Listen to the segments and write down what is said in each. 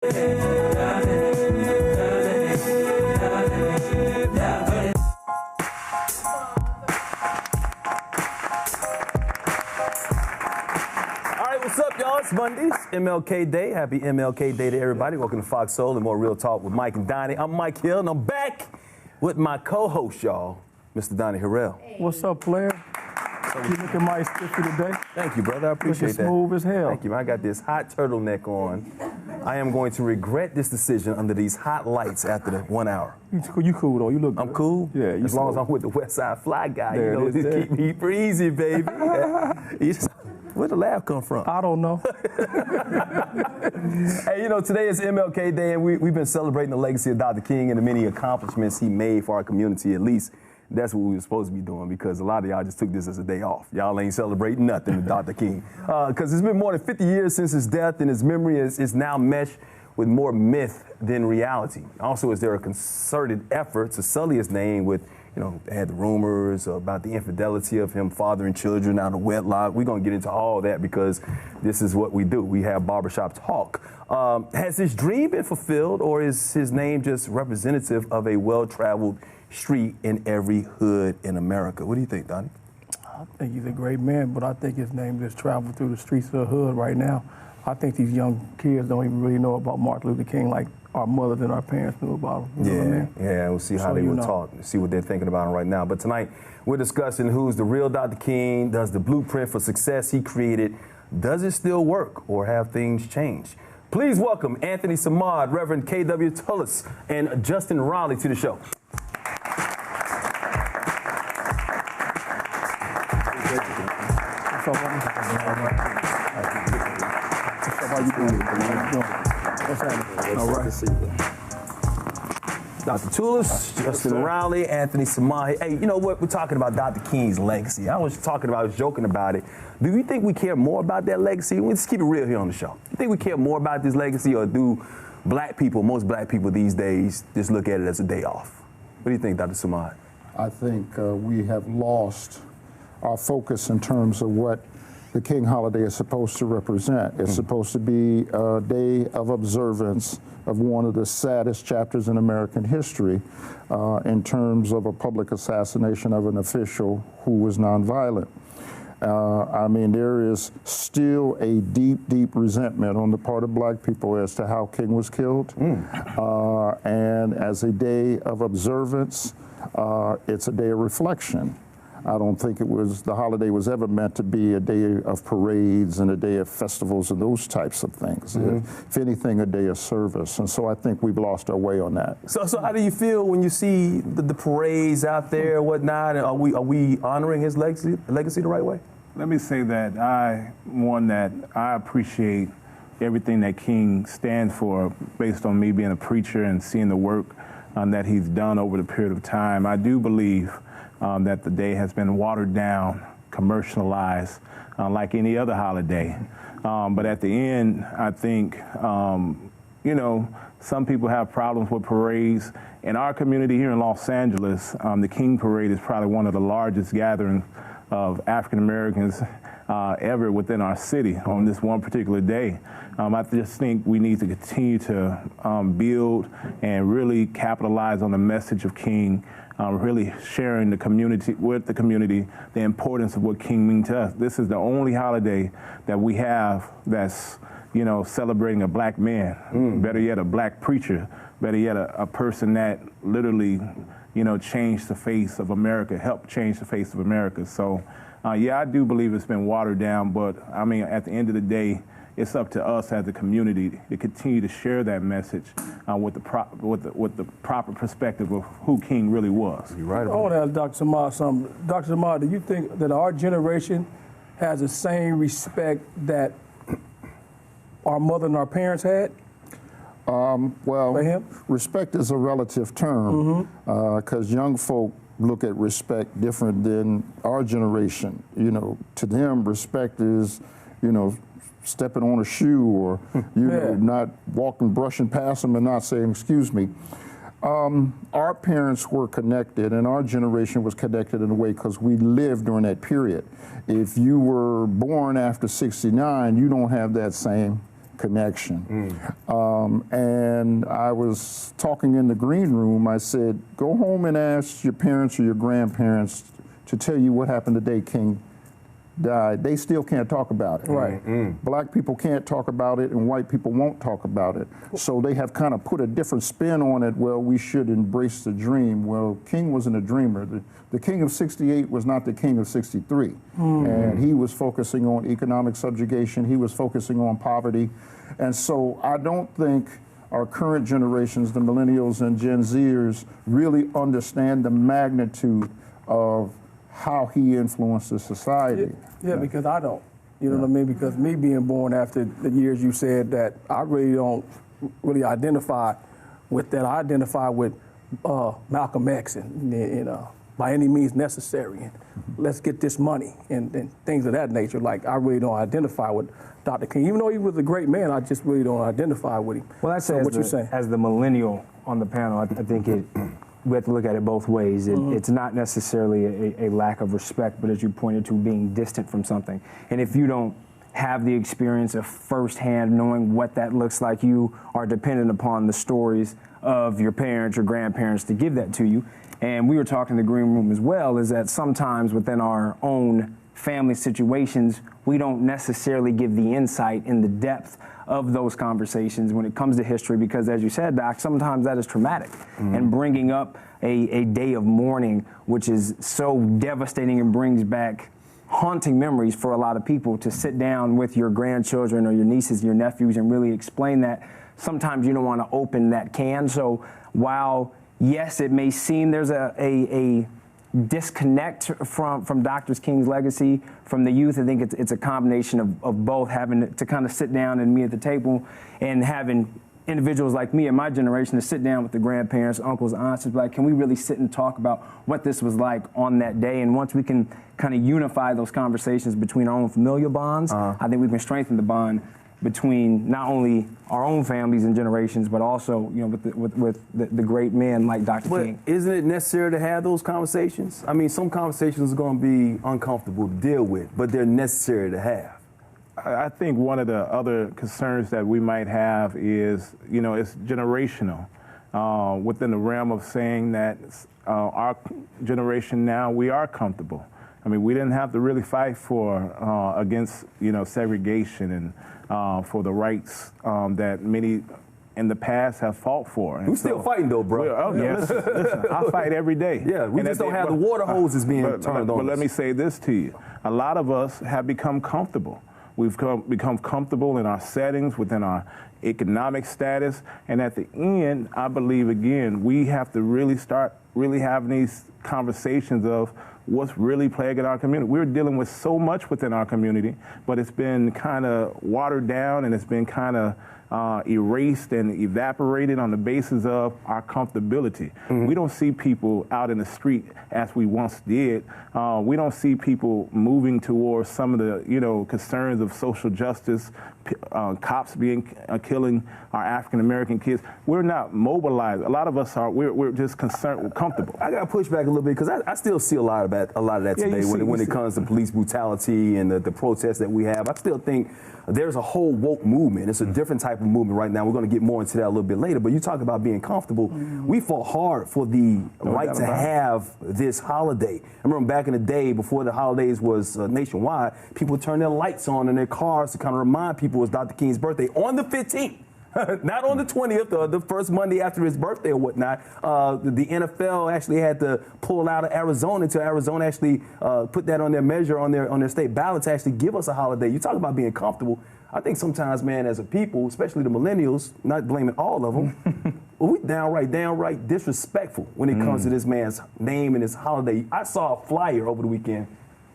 What's up, y'all? It's Monday. It's MLK Day. Happy MLK Day to everybody. Welcome to Fox Soul and more Real Talk with Mike and Donny. I'm Mike Hill, and I'm back with my co-host, y'all, Mr. Donny Harrell. Hey. What's up, player? You looking mighty spiffy today. Thank you, brother. I appreciate that. Smooth as hell. Thank you, man. I got this hot turtleneck on. I am going to regret this decision under these hot lights after the 1 hour. You cool, though. You look good. I'm cool? Yeah. As long as I'm with the West Side Fly guy, there you know, just keep me breezy, baby. Where'd the laugh come from? I don't know. Hey, you know, today is MLK Day, and we've been celebrating the legacy of Dr. King and the many accomplishments he made for our community. At least that's what we were supposed to be doing, because a lot of y'all just took this as a day off. Y'all ain't celebrating nothing with Dr. King. Because it's been more than 50 years since his death, and his memory is now meshed with more myth than reality. Also, is there a concerted effort to sully his name with, you know, they had the rumors about the infidelity of him fathering children out of wedlock. We're going to get into all that because this is what we do. We have barbershop talk. Has his dream been fulfilled, or is his name just representative of a well-traveled street in every hood in America? What do you think, Donny? I think he's a great man, but I think his name just traveled through the streets of the hood right now. I think these young kids don't even really know about Martin Luther King like our mothers and our parents knew about him. You know what I mean? Yeah, we'll see how they were taught, see what they're thinking about him right now. But tonight, we're discussing who's the real Dr. King. Does the blueprint for success he created, does it still work, or have things changed? Please welcome Anthony Samad, Reverend K.W. Tullis, and Justin Raleigh to the show. How you doing? All right. Dr. Tullis, Justin Raleigh, Anthony Samad. Hey, you know what? We're talking about Dr. King's legacy. I was joking about it. Do you think we care more about that legacy? Let's keep it real here on the show. You think we care more about this legacy, or do most black people these days, just look at it as a day off? What do you think, Dr. Samad? I think we have lost our focus in terms of what the King holiday is supposed to represent. It's supposed to be a day of observance of one of the saddest chapters in American history in terms of a public assassination of an official who was nonviolent. I mean, there is still a deep, deep resentment on the part of black people as to how King was killed. And as a day of observance, it's a day of reflection. I don't think the holiday was ever meant to be a day of parades and a day of festivals and those types of things. If anything, a day of service. And so I think we've lost our way on that. So how do you feel when you see the parades out there and whatnot? Are we honoring his legacy the right way? Let me say that I appreciate everything that King stands for, based on me being a preacher and seeing the work that he's done over the period of time. I do believe that the day has been watered down, commercialized, like any other holiday. But at the end, I think, you know, some people have problems with parades. In our community here in Los Angeles, the King Parade is probably one of the largest gatherings of African Americans ever within our city on this one particular day. I just think we need to continue to build and really capitalize on the message of King, really sharing with the community the importance of what King means to us. This is the only holiday that we have that's, you know, celebrating a black man, better yet a black preacher, better yet a person that literally, you know, changed the face of America, helped change the face of America. So, yeah, I do believe it's been watered down, but I mean, at the end of the day, it's up to us as a community to continue to share that message with the proper perspective of who King really was. You're right. I want to ask Dr. Samad something. Dr. Samad, do you think that our generation has the same respect that our mother and our parents had? Well, respect is a relative term because young folk look at respect different than our generation. You know, to them, respect is, you know, stepping on a shoe or, you know, not brushing past them and not saying, excuse me. Our parents were connected, and our generation was connected in a way because we lived during that period. If you were born after '69, you don't have that same connection. And I was talking in the green room. I said, go home and ask your parents or your grandparents to tell you what happened the day King died. They still can't talk about it. Right. Black people can't talk about it, and white people won't talk about it. So they have kind of put a different spin on it. Well, we should embrace the dream. Well, King wasn't a dreamer. The King of '68 was not the King of '63. And he was focusing on economic subjugation. He was focusing on poverty. And so I don't think our current generations, the millennials and Gen Zers, really understand the magnitude of how he influenced the society. Yeah, because I don't. You know what I mean? Because me being born after the years you said that, I really don't really identify with that. I identify with Malcolm X and by any means necessary, and let's get this money and things of that nature. Like, I really don't identify with Dr. King. Even though he was a great man, I just really don't identify with him. Well, that's so what you're saying. As the millennial on the panel, I think we have to look at it both ways. It's not necessarily a lack of respect, but as you pointed to, being distant from something. And if you don't have the experience of firsthand knowing what that looks like, you are dependent upon the stories of your parents or grandparents to give that to you. And we were talking in the green room as well, is that sometimes within our own family situations, we don't necessarily give the insight and the depth of those conversations when it comes to history, because as you said, Doc, sometimes that is traumatic. And bringing up a day of mourning, which is so devastating and brings back haunting memories for a lot of people, to sit down with your grandchildren or your nieces, your nephews, and really explain that. Sometimes you don't want to open that can. So while, yes, it may seem there's a disconnect from Dr. King's legacy from the youth, I think it's a combination of both, having to kind of sit down and meet at the table, and having individuals like me and my generation to sit down with the grandparents, uncles, aunts, and be like, can we really sit and talk about what this was like on that day? And once we can kind of unify those conversations between our own familial bonds, I think we can strengthen the bond between not only our own families and generations, but also, you know, with the great men like Dr. King. Isn't it necessary to have those conversations? I mean, some conversations are going to be uncomfortable to deal with, but they're necessary to have. I think one of the other concerns that we might have is, you know, it's generational. Within the realm of saying that our generation now, we are comfortable. I mean, we didn't have to really fight for against, you know, segregation and for the rights that many in the past have fought for. And we're still fighting though, bro. Listen, I fight every day. Yeah, we just don't have the water hoses being turned on. But let me say this to you. A lot of us have become comfortable. We've become comfortable in our settings, within our economic status. And at the end, I believe, again, we have to really start having these conversations of what's really plaguing our community. We're dealing with so much within our community, but it's been kind of watered down, and it's been kind of erased and evaporated on the basis of our comfortability. We don't see people out in the street as we once did. We don't see people moving towards some of the, you know, concerns of social justice, cops killing our African American kids. We're not mobilized. A lot of us are. We're just concerned. We're comfortable. I got to push back a little bit, because I still see a lot of that today when it comes to police brutality and the protests that we have. I still think there's a whole woke movement. It's a different type of movement right now. We're going to get more into that a little bit later. But you talk about being comfortable. We fought hard for the right to have this holiday. I remember back in the day, before the holidays was nationwide, people would turn their lights on in their cars to kind of remind people it was Dr. King's birthday on the 15th. Not on the 20th or the first Monday after his birthday or whatnot. The NFL actually had to pull out of Arizona until Arizona actually put that on their measure, on their state ballot, to actually give us a holiday. You talk about being comfortable. I think sometimes, man, as a people, especially the millennials, not blaming all of them, we downright disrespectful when it comes to this man's name and his holiday. I saw a flyer over the weekend.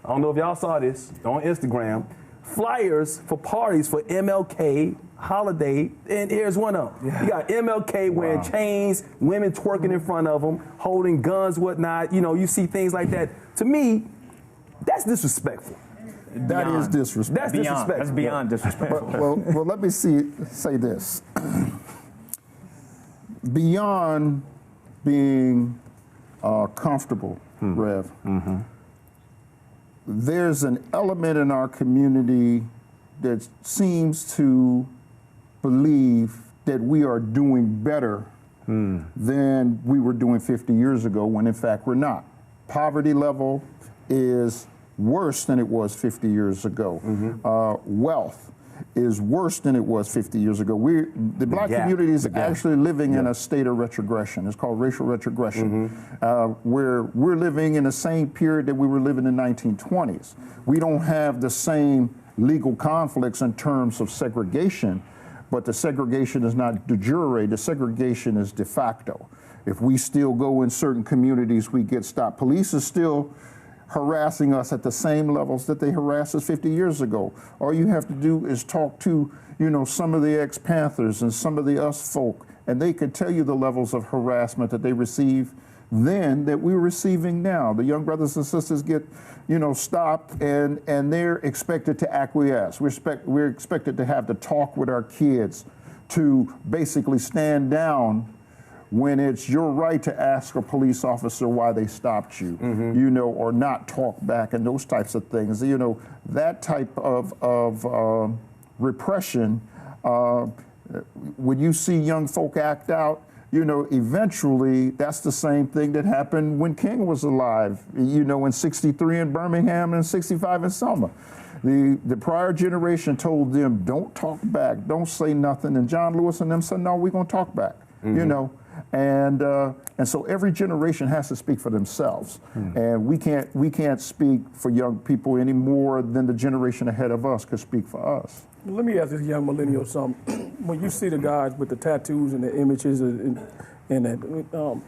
I don't know if y'all saw this on Instagram. Flyers for parties for MLK holiday, and here's one of them. You got MLK wearing chains, women twerking in front of him, holding guns, whatnot. You know, you see things like that. To me, that's disrespectful. That is disrespectful. That's disrespectful. That's beyond disrespectful. Well, let me say this. Beyond being comfortable, Rev, there's an element in our community that seems to believe that we are doing better than we were doing 50 years ago, when in fact we're not. Poverty level is worse than it was 50 years ago. Wealth is worse than it was 50 years ago. The black community is actually living in a state of retrogression. It's called racial retrogression, where we're living in the same period that we were living in the 1920s. We don't have the same legal conflicts in terms of segregation, but the segregation is not de jure, the segregation is de facto. If we still go in certain communities, we get stopped. Police is still harassing us at the same levels that they harassed us 50 years ago. All you have to do is talk to, some of the ex-Panthers and some of the US folk, and they could tell you the levels of harassment that they receive then that we're receiving now. The young brothers and sisters get, stopped, and they're expected to acquiesce. We're expected to have to talk with our kids, to basically stand down when it's your right to ask a police officer why they stopped you, or not talk back, and those types of things. That type of repression, when you see young folk act out, eventually that's the same thing that happened when King was alive, in 63 in Birmingham and 65 in Selma. The prior generation told them, don't talk back, don't say nothing. And John Lewis and them said, no, we're going to talk back, And so every generation has to speak for themselves. And we can't speak for young people any more than the generation ahead of us could speak for us. Let me ask this young millennial something. When you see the guys with the tattoos and the images and that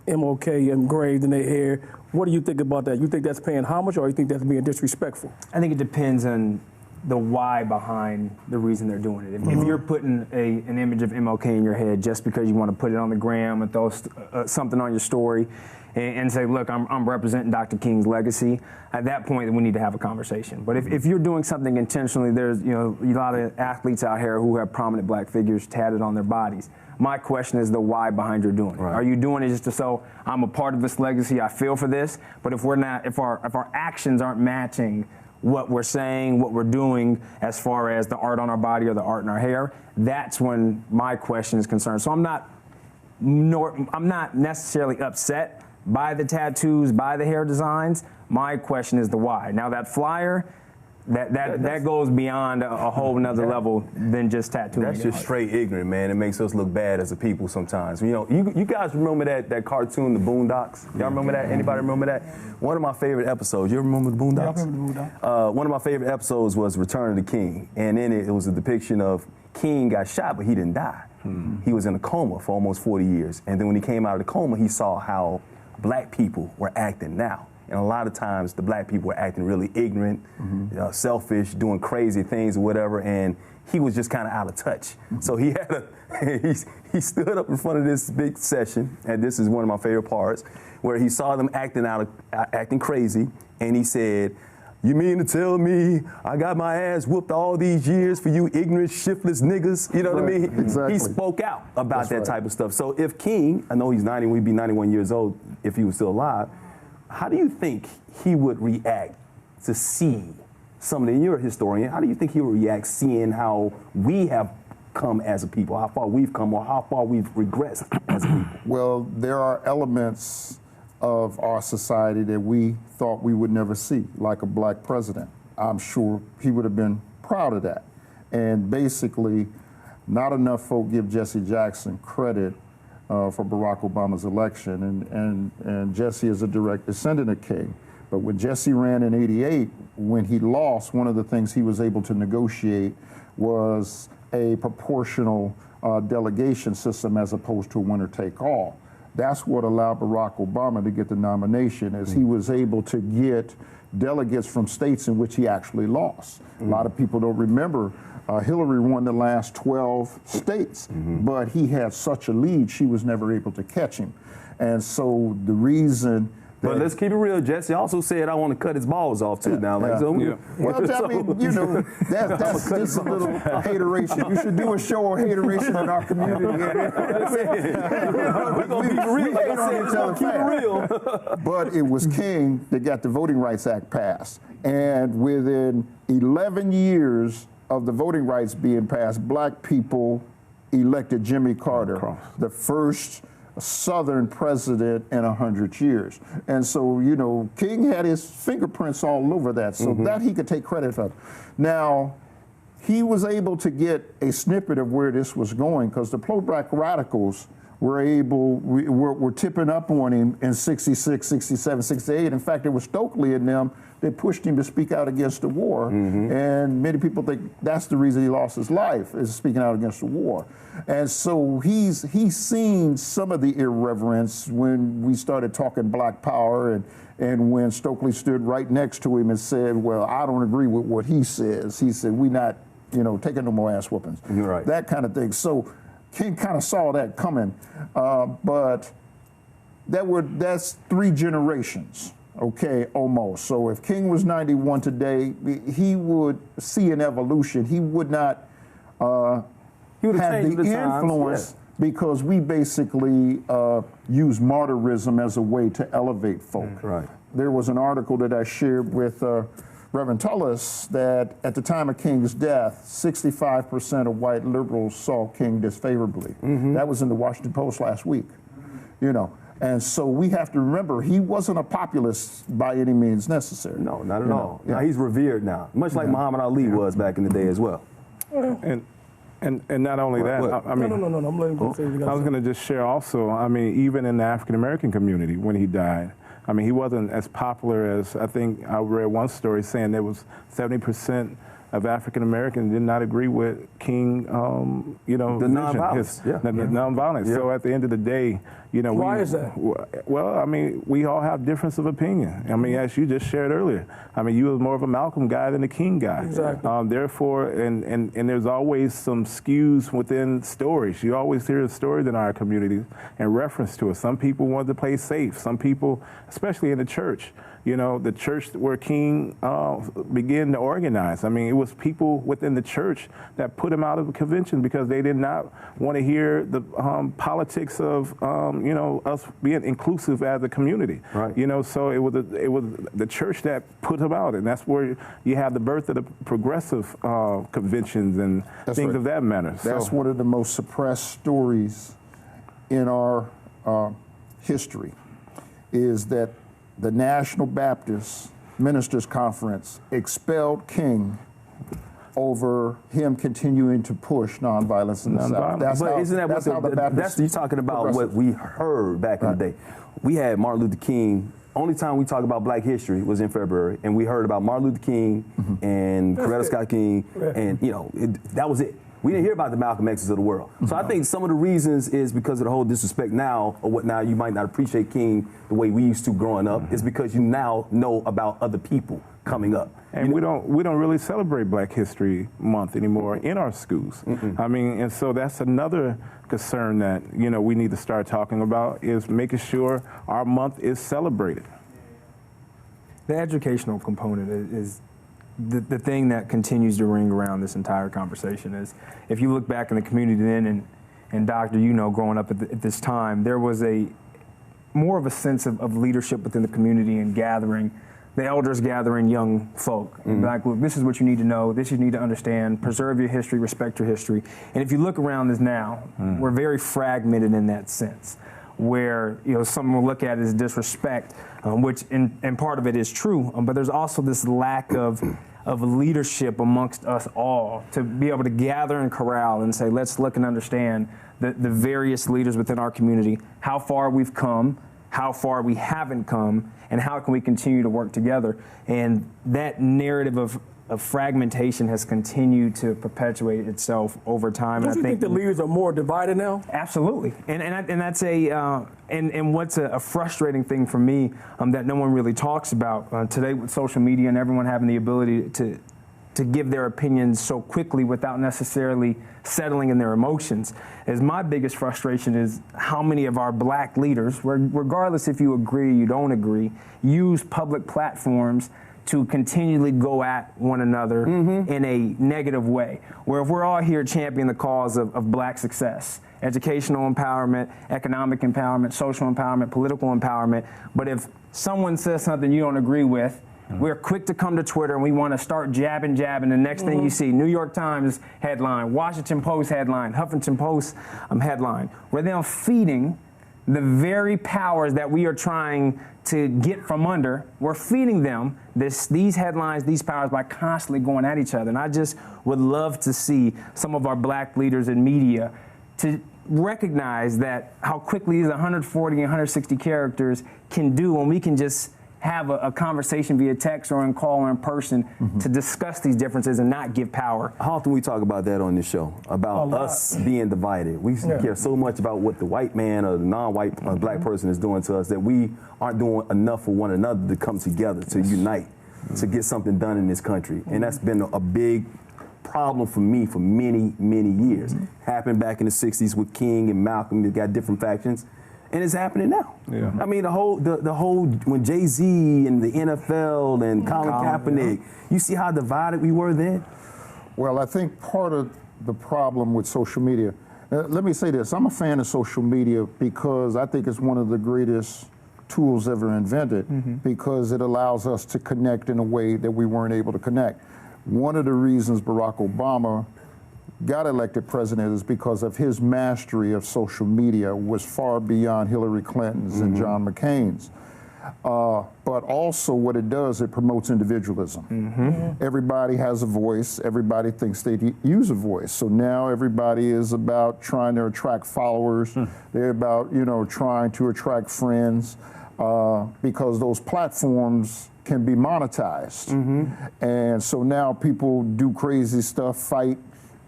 MOK engraved in their hair, what do you think about that? You think that's paying homage, or you think that's being disrespectful? I think it depends on the why behind the reason they're doing it. If you're putting an image of MLK in your head just because you want to put it on the gram and throw something on your story and say, look, I'm representing Dr. King's legacy, at that point we need to have a conversation. But if you're doing something intentionally, there's a lot of athletes out here who have prominent black figures tatted on their bodies. My question is the why behind your doing it. Right. Are you doing it just to show I'm a part of this legacy, I feel for this? But if our actions aren't matching what we're saying, what we're doing as far as the art on our body or the art in our hair, that's when my question is concerned. So I'm not necessarily upset by the tattoos, by the hair designs. My question is the why. Now that flyer, that goes beyond a whole nother level than just tattooing. That's just straight ignorant, man. It makes us look bad as a people sometimes. You guys remember that cartoon, The Boondocks? Y'all remember that? Anybody remember that? One of my favorite episodes. You remember The Boondocks? Yeah, I remember The Boondocks. One of my favorite episodes was Return of the King, and in it was a depiction of King got shot, but he didn't die. He was in a coma for almost 40 years, and then when he came out of the coma, he saw how black people were acting now. And a lot of times the black people were acting really ignorant, selfish, doing crazy things or whatever, and he was just kind of out of touch. So he had he stood up in front of this big session, and this is one of my favorite parts, where he saw them acting crazy, and he said, "You mean to tell me I got my ass whooped all these years for you ignorant, shiftless niggas?" You know what I mean? Exactly. He spoke out about that type of stuff. So if King, I know he's 90, he'd be 91 years old if he was still alive, how do you think he would react to see something? You're a historian. How do you think he would react seeing how we have come as a people, how far we've come, or how far we've regressed as a people? Well, there are elements of our society that we thought we would never see, like a black president. I'm sure he would have been proud of that. And basically, not enough folk give Jesse Jackson credit for Barack Obama's election, and Jesse is a direct descendant of King. But when Jesse ran in '88, when he lost, one of the things he was able to negotiate was a proportional delegation system as opposed to a winner-take-all. That's what allowed Barack Obama to get the nomination, as he was able to get delegates from states in which he actually lost. A lot of people don't remember Hillary won the last 12 states, but he had such a lead, she was never able to catch him. And so the reason that... But let's keep it real. Jesse also said, I want to cut his balls off, too, now. Like, so Well, I mean, that's just a little hateration. You should do a show on hateration in our community. We're going to be real. Like I said, we're keep it real. But it was King that got the Voting Rights Act passed. And within 11 years of the voting rights being passed, black people elected Jimmy Carter, the first Southern president in 100 years. And so, you know, King had his fingerprints all over that, so that he could take credit for. Now, he was able to get a snippet of where this was going because the pro-black radicals were tipping up on him in 66, 67, 68. In fact, it was Stokely and them that pushed him to speak out against the war. And many people think that's the reason he lost his life, is speaking out against the war. And so he's seen some of the irreverence when we started talking black power and when Stokely stood right next to him and said, well, I don't agree with what he says. He said, we not, you know, taking no more ass whoopings. Right. That kind of thing. So King kind of saw that coming, but that's 3 generations, okay, almost. So if King was 91 today, he would see an evolution. He would not have the influence because we basically use martyrism as a way to elevate folk. Right. There was an article that I shared with Reverend Tullis that at the time of King's death, 65% of white liberals saw King disfavorably. That was in the Washington Post last week, you know. And so we have to remember he wasn't a populist by any means necessary. No, not at all. Yeah. Now he's revered now, much like Muhammad Ali was back in the day as well. And not only that, I mean, no, I'm letting you say. I was going to just share also, I mean, even in the African American community when he died, I mean, he wasn't as popular as, I think I read one story saying there was 70% of African Americans did not agree with King, you know, the nonviolence. The nonviolence. So at the end of the day, you know, why is that? Well, I mean, we all have difference of opinion. I mean, as you just shared earlier, I mean, you was more of a Malcolm guy than a King guy. Exactly. Therefore, and there's always some skews within stories. You always hear stories in our communities in reference to it. Some people wanted to play safe. Some people, especially in the church, you know, the church where King began to organize. I mean, it was people within the church that put him out of the convention because they did not want to hear the politics of, you know, us being inclusive as a community. Right. You know, so it was the church that put him out, and that's where you have the birth of the progressive conventions and things of that matter. That's one of the most suppressed stories in our history, is that the National Baptist Ministers Conference expelled King over him continuing to push nonviolence in the South. That's you're talking about what we heard back in the day. We had Martin Luther King. Only time we talk about Black history was in February, and we heard about Martin Luther King and Coretta Scott King, and you know that was it. We didn't hear about the Malcolm X's of the world. So I think some of the reasons is because of the whole disrespect now, or what now you might not appreciate King the way we used to growing up, is because you now know about other people coming up. And we don't really celebrate Black History Month anymore in our schools. I mean, and so that's another concern that, you know, we need to start talking about, is making sure our month is celebrated. The educational component is the thing that continues to ring around this entire conversation. Is if you look back in the community then, and Doctor, you know, growing up at this time, there was more of a sense of leadership within the community and gathering, the elders gathering young folk. And like, look, this is what you need to know, this you need to understand, preserve your history, respect your history. And if you look around us now, we're very fragmented in that sense, where, you know, some will look at it as disrespect, which and part of it is true, but there's also this lack of leadership amongst us all to be able to gather and corral and say, let's look and understand the various leaders within our community, how far we've come, how far we haven't come, and how can we continue to work together. And that narrative of fragmentation has continued to perpetuate itself over time. Don't you think the leaders are more divided now? Absolutely, and that's and what's a frustrating thing for me that no one really talks about today with social media and everyone having the ability to give their opinions so quickly without necessarily settling in their emotions. Is my biggest frustration is how many of our Black leaders, regardless if you agree or you don't agree, use public platforms to continually go at one another in a negative way. Where if we're all here championing the cause of Black success, educational empowerment, economic empowerment, social empowerment, political empowerment, but if someone says something you don't agree with, We're quick to come to Twitter and we want to start jabbing. The next thing you see, New York Times headline, Washington Post headline, Huffington Post headline. We're then feeding the very powers that we are trying to get from under. We're feeding them these headlines, these powers, by constantly going at each other. And I just would love to see some of our black leaders in media to recognize that how quickly these 140 and 160 characters can do when we can just have a conversation via text or in call or in person to discuss these differences and not give power. How often we talk about that on this show, about us being divided? We care so much about what the white man or the non-white black person is doing to us that we aren't doing enough for one another to come together, to unite, to get something done in this country. And that's been a big problem for me for many, many years. Happened back in the 60s with King and Malcolm. They got different factions. And it's happening now. Yeah. I mean, the whole when Jay-Z and the NFL and Colin Kaepernick, you see how divided we were then? Well, I think part of the problem with social media, let me say this, I'm a fan of social media because I think it's one of the greatest tools ever invented because it allows us to connect in a way that we weren't able to connect. One of the reasons Barack Obama got elected president is because of his mastery of social media was far beyond Hillary Clinton's and John McCain's. But also what it does, it promotes individualism. Everybody has a voice. Everybody thinks they use a voice. So now everybody is about trying to attract followers. They're about, trying to attract friends because those platforms can be monetized. And so now people do crazy stuff, fight,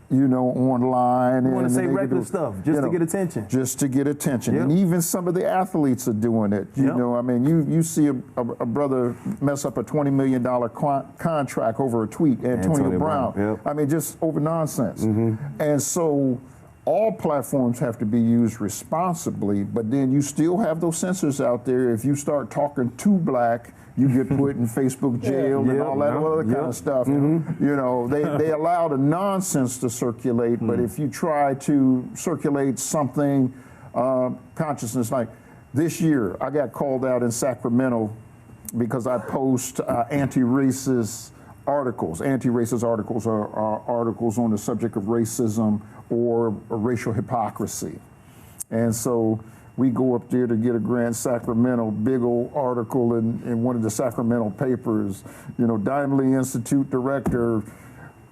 online. You want to say reckless stuff just to get attention. Just to get attention. And even some of the athletes are doing it. You know, I mean, you see a brother mess up a $20 million contract over a tweet, Antonio Brown. I mean, just over nonsense. And so all platforms have to be used responsibly, but then you still have those censors out there. If you start talking too black, you get put in Facebook jail and all that other kind of stuff. They allow the nonsense to circulate, but if you try to circulate something, consciousness, like this year, I got called out in Sacramento because I post anti-racist articles. Anti-racist articles are articles on the subject of racism or racial hypocrisy. And so we go up there to get a grant, Sacramento, big old article in one of the Sacramento papers. Diamond Lee Institute director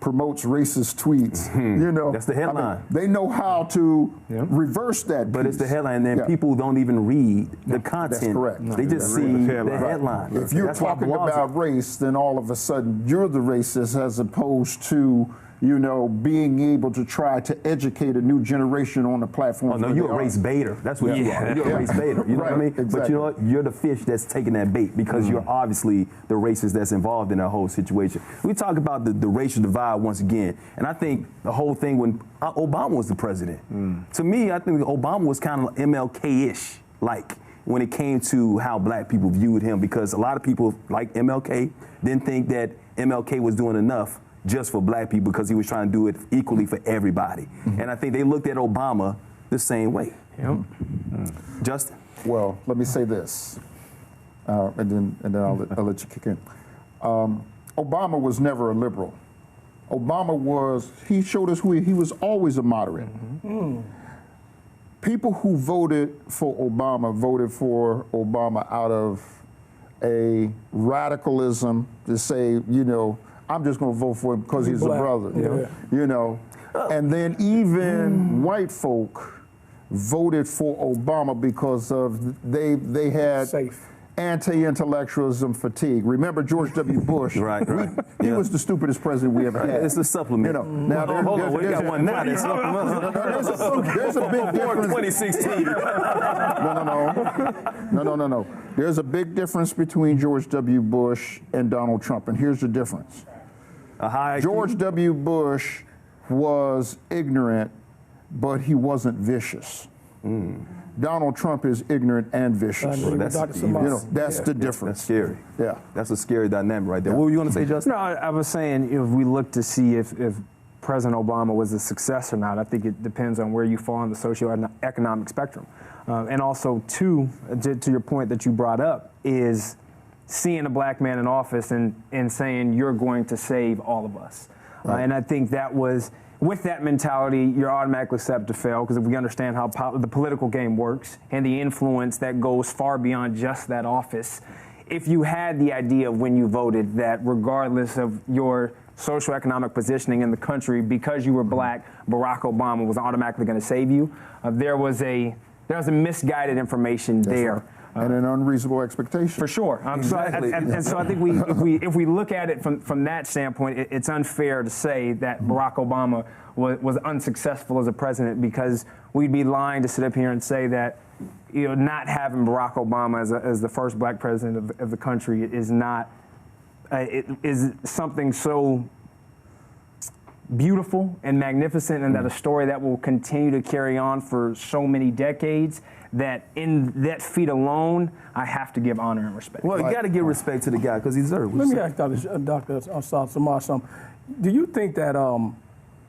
promotes racist tweets. That's the headline. They know how to reverse that. But it's the headline, and people don't even read the content. That's correct. They just see the headline. If you're talking about race, then all of a sudden you're the racist as opposed to being able to try to educate a new generation on the platform. Oh, no, you're a race baiter. That's what you are. You're a race baiter. You know what I mean? Exactly. But you know what? You're the fish that's taking that bait because you're obviously the racist that's involved in that whole situation. We talk about the racial divide once again, and I think the whole thing when Obama was the president, to me, I think Obama was kind of MLK-ish, like when it came to how black people viewed him, because a lot of people, like MLK, didn't think that MLK was doing enough just for black people because he was trying to do it equally for everybody. And I think they looked at Obama the same way. Justin? Well, let me say this, and then I'll let you kick in. Obama was never a liberal. He showed us he was always a moderate. People who voted for Obama out of a radicalism to say, I'm just going to vote for him because he's a brother, And then even white folk voted for Obama because of they had anti-intellectualism fatigue. Remember George W. Bush? Right. He was the stupidest president we ever had. It's a supplement. Now hold on, we got one now. There's a big difference. 2016. No. There's a big difference between George W. Bush and Donald Trump, and here's the difference. George W. Bush was ignorant, but he wasn't vicious. Donald Trump is ignorant and vicious. That's the difference. That's scary. Yeah. That's a scary dynamic right there. What were you going to say, Justin? No, I was saying if we look to see if President Obama was a success or not, I think it depends on where you fall on the socioeconomic spectrum. And also, to your point that you brought up, is seeing a black man in office and saying, you're going to save all of us. Right. And I think that was, with that mentality, you're automatically set up to fail, because if we understand how the political game works and the influence that goes far beyond just that office, if you had the idea when you voted that regardless of your socioeconomic positioning in the country, because you were black, Barack Obama was automatically going to save you, there was a misguided information there. Right. And an unreasonable expectation. For sure. Exactly. So I think if we look at it from that standpoint, it's unfair to say that Barack Obama was unsuccessful as a president, because we'd be lying to sit up here and say that, you know, not having Barack Obama as the first black president of the country is not it is something so beautiful and magnificent, and that a story that will continue to carry on for so many decades, that in that feat alone, I have to give honor and respect. Well, you got to give respect to the guy because he deserves it. Let me ask Dr. Samar something. Do you think that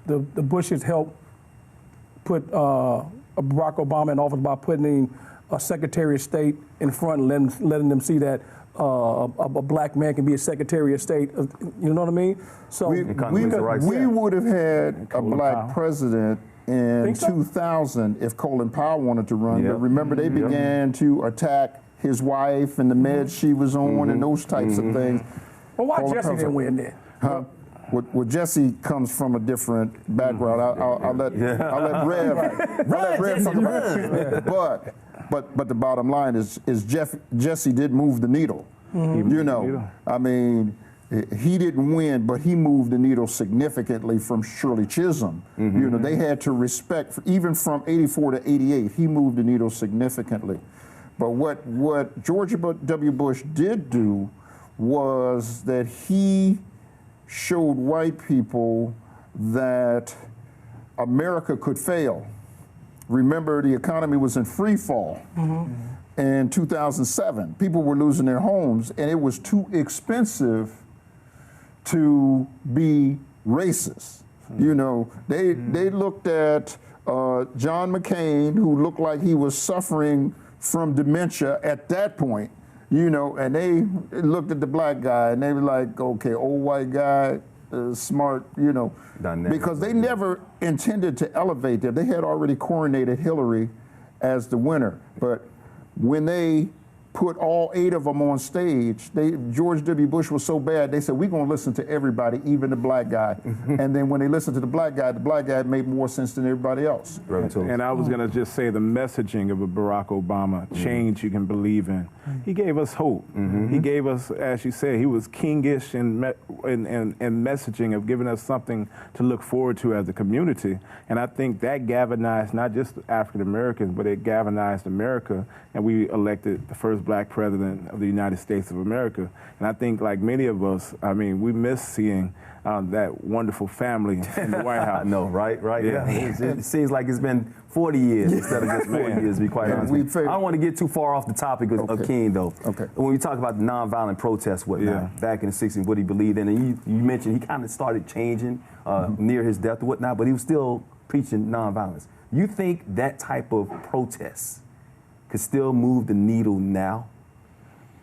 the Bushes helped put Barack Obama in office by putting a Secretary of State in front and letting them see that a black man can be a Secretary of State? You know what I mean? So we would have had a black president in 2000 if Colin Powell wanted to run. But remember, they began to attack his wife and the meds she was on and those types of things. Well, why Jesse didn't win then? Well, Jesse comes from a different background. I'll let Rev talk about it. But the bottom line is Jesse did move the needle. You know, I mean, he didn't win, but he moved the needle significantly from Shirley Chisholm. You know, they had to respect, even from 84 to 88, he moved the needle significantly. But what George W. Bush did do was that he showed white people that America could fail. Remember, the economy was in free fall in 2007. People were losing their homes, and it was too expensive to be racist. You know, they looked at John McCain, who looked like he was suffering from dementia at that point, you know, and they looked at the black guy and they were like, okay, old white guy, smart, you know, because they never intended to elevate them. They had already coronated Hillary as the winner. But when they put all 8 of them on stage, George W. Bush was so bad, they said, we're going to listen to everybody, even the black guy. And then when they listened to the black guy made more sense than everybody else. And I was going to just say the messaging of a Barack Obama, change you can believe in. He gave us hope. He gave us, as you said, he was kingish in messaging of giving us something to look forward to as a community. And I think that galvanized not just African Americans, but it galvanized America, and we elected the first black president of the United States of America. And I think, like many of us, I mean, we miss seeing that wonderful family in the White House. I know, right? Yeah. It seems like it's been 40 years instead of just 40 years, to be quite honest with you. I don't want to get too far off the topic of King, though. When we talk about the nonviolent protests, whatnot, back in the 60s, what he believed in, and you mentioned he kind of started changing near his death or whatnot, but he was still preaching nonviolence. You think that type of protest could still move the needle now?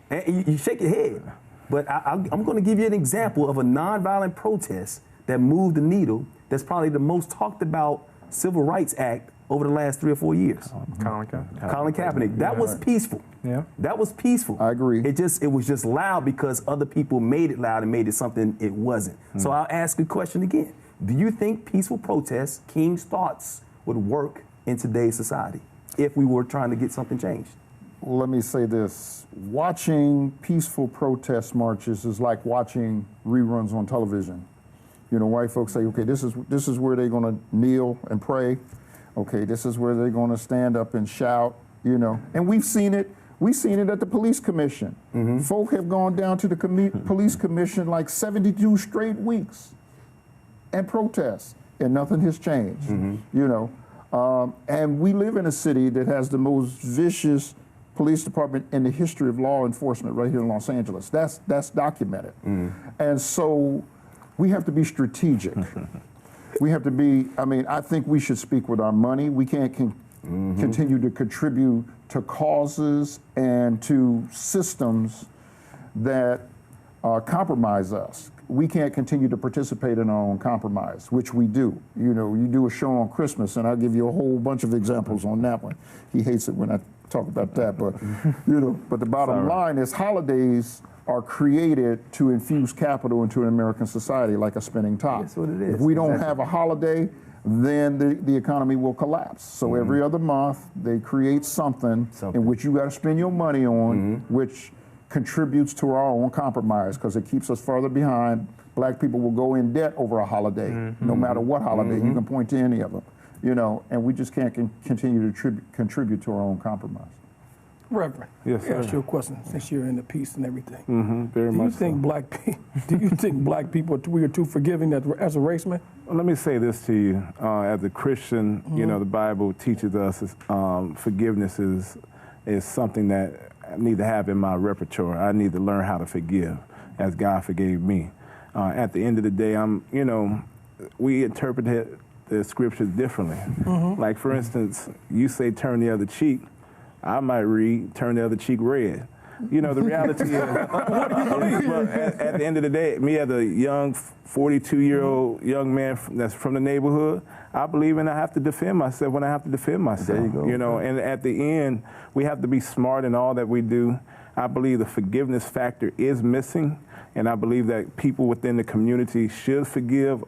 And you shake your head, but I'm going to give you an example of a nonviolent protest that moved the needle. That's probably the most talked about civil rights act over the last 3 or 4 years. Colin Kaepernick. Colin Kaepernick. That was peaceful. Yeah. That was peaceful. I agree. It was just loud because other people made it loud and made it something it wasn't. So I'll ask a question again. Do you think peaceful protests, King's thoughts, would work in today's society if we were trying to get something changed? Let me say this. Watching peaceful protest marches is like watching reruns on television. You know, white folks say, okay, this is where they're going to kneel and pray. Okay, this is where they're going to stand up and shout, you know. And we've seen it. We've seen it at the police commission. Folk have gone down to the police commission like 72 straight weeks and protest, and nothing has changed, you know. And we live in a city that has the most vicious police department in the history of law enforcement right here in Los Angeles. That's documented. And so we have to be strategic. We have to be, I mean, I think we should speak with our money. We can't continue to contribute to causes and to systems that compromise us. We can't continue to participate in our own compromise, which we do. You know, you do a show on Christmas, and I'll give you a whole bunch of examples on that one. He hates it when I talk about that, but you know. But the bottom line is, holidays are created to infuse capital into an American society, like a spinning top. That's what it is. If we don't have a holiday, then the economy will collapse. So every other month, they create something in which you got to spend your money on, which contributes to our own compromise, because it keeps us further behind. Black people will go in debt over a holiday, no matter what holiday. You can point to any of them, you know, and we just can't continue to contribute to our own compromise. Reverend, Yes, let me ask sir. you a question, since you're in the peace and everything. Very Do you much think so. do you think black people, we are too forgiving as a race, man? Well, let me say this to you. As a Christian, you know, the Bible teaches us forgiveness is something that I need to have in my repertoire. I need to learn how to forgive as God forgave me. At the end of the day, we interpret the scriptures differently. Like, for instance, you say turn the other cheek. I might read turn the other cheek red. You know, the reality is, but at the end of the day, me as a young 42-year-old young man that's from the neighborhood, I believe I have to defend myself when I have to defend myself. There you go. You know, and at the end, we have to be smart in all that we do. I believe the forgiveness factor is missing, and I believe that people within the community should forgive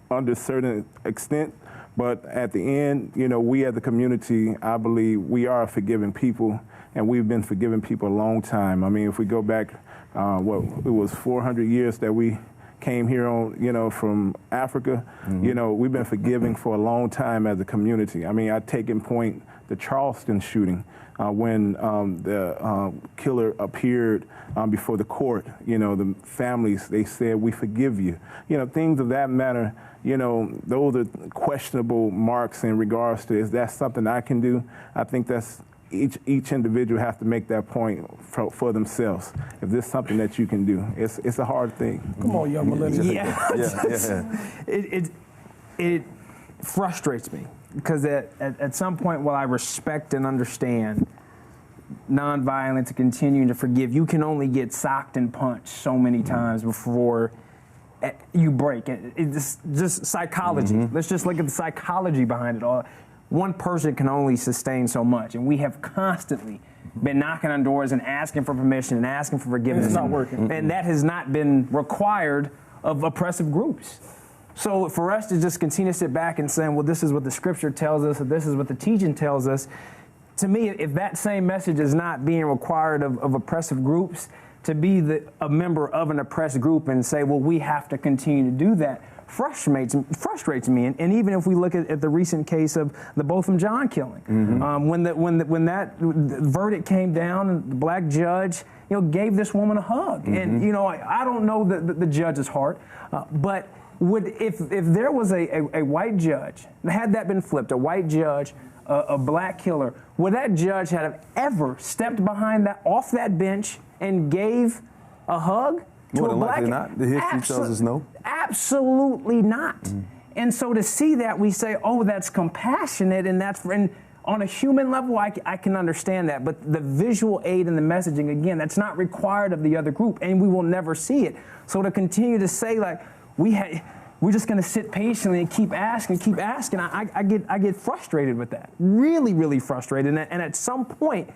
under a certain extent. But at the end, you know, we as a community, I believe we are a forgiving people, and we've been forgiving people a long time. I mean, if we go back, it was 400 years that we came here on, you know, from Africa. You know, we've been forgiving for a long time as a community. I mean, I take in point the Charleston shooting when the killer appeared before the court. You know, the families, they said, "We forgive you." You know, things of that matter. You know, those are questionable marks in regards to, is that something I can do? I think that's each individual has to make that point for themselves. If this is something that you can do, it's a hard thing. Come on, young millennial. It frustrates me because at some point, while I respect and understand nonviolence and continuing to forgive, you can only get socked and punched so many times before you break. It's just psychology. Let's just look at the psychology behind it all. One person can only sustain so much, and we have constantly been knocking on doors and asking for permission and asking for forgiveness. It's not working. And that has not been required of oppressive groups. So for us to just continue to sit back and say, well, this is what the scripture tells us, or this is what the teaching tells us, to me, if that same message is not being required of oppressive groups, to be a member of an oppressed group and say, well, we have to continue to do that, frustrates me. And even if we look at the recent case of the Botham Jean killing, when that verdict came down, and the black judge, you know, gave this woman a hug. And, you know, I don't know the judge's heart, but if there was a white judge, had that been flipped, a white judge, a black killer, would that judge have ever stepped off that bench and gave a hug to a black? Not. The history tells us no. Absolutely not. And so to see that, we say, oh, that's compassionate, and on a human level, I can understand that. But the visual aid and the messaging, again, that's not required of the other group, and we will never see it. So to continue to say, like, we're just going to sit patiently and keep asking, I get frustrated with that. Really, really frustrated. And at some point,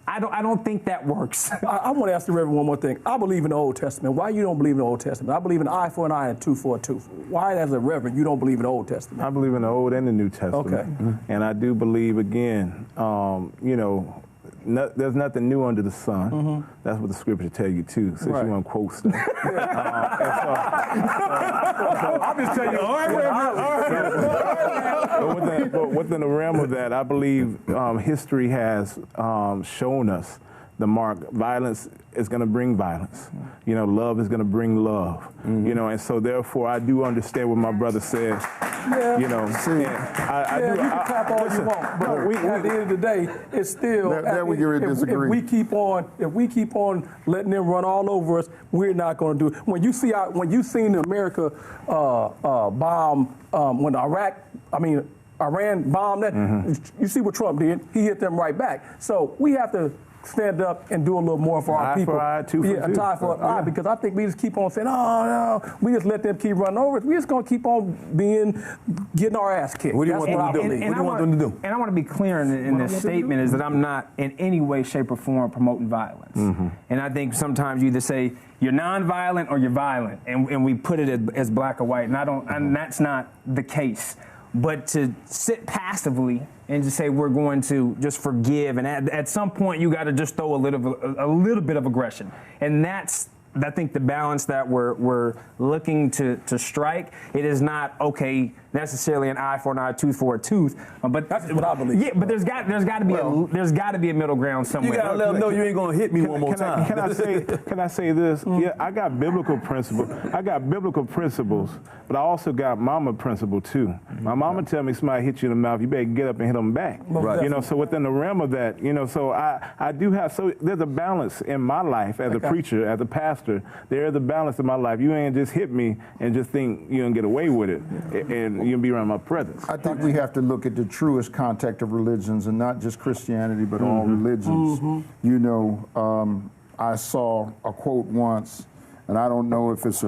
I don't think that works. I want to ask the Reverend one more thing. I believe in the Old Testament. Why you don't believe in the Old Testament? I believe in eye for an eye and tooth for a tooth. Why, as a Reverend, you don't believe in the Old Testament? I believe in the Old and the New Testament. Okay. And I do believe, again, you know, there's nothing new under the sun. That's what the scripture tell you too, since you want to quote stuff. I'm just telling you. But within the realm of that, I believe history has shown us the mark. Violence is going to bring violence. You know, love is going to bring love. You know, and so therefore, I do understand what my brother said. Yeah. You know, you can clap all you want, but at the end of the day, it's still. That we disagree. If we keep on letting them run all over us, we're not going to do it. When you seen America bomb when Iran bombed that, you see what Trump did. He hit them right back. So we have to stand up and do a little more for our Eye people. for eye, tooth for yeah, tooth. a tie for an eye, because I think we just keep on saying, oh, no, we just let them keep running over us. We just going to keep on getting our ass kicked. What do you That's want them to do? believe. What do you want them to do? And I want to be clear in this statement is that I'm not in any way, shape, or form promoting violence. And I think sometimes you either say you're nonviolent or you're violent, and we put it as black or white, and and that's not the case. But to sit passively and to say we're going to just forgive, and at some point you got to just throw a little bit of aggression, and that's, I think, the balance that we're looking to strike. It is not necessarily an eye for an eye, tooth for a tooth, but That's what I believe. Yeah, but there's got to be a middle ground somewhere. You gotta let them know you ain't gonna hit me one more time. Can I say this? Yeah, I got biblical principles. But I also got mama principle too. My mama tell me somebody hit you in the mouth, you better get up and hit them back. Right. You know, so within the realm of that, you know, so I do have, so there's a balance in my life as a preacher, as a pastor. There is a balance in my life. You ain't just hit me and just think you're gonna get away with it, and you can be around my presence. I think we have to look at the truest context of religions, and not just Christianity, but all religions. You know, I saw a quote once, and I don't know if it's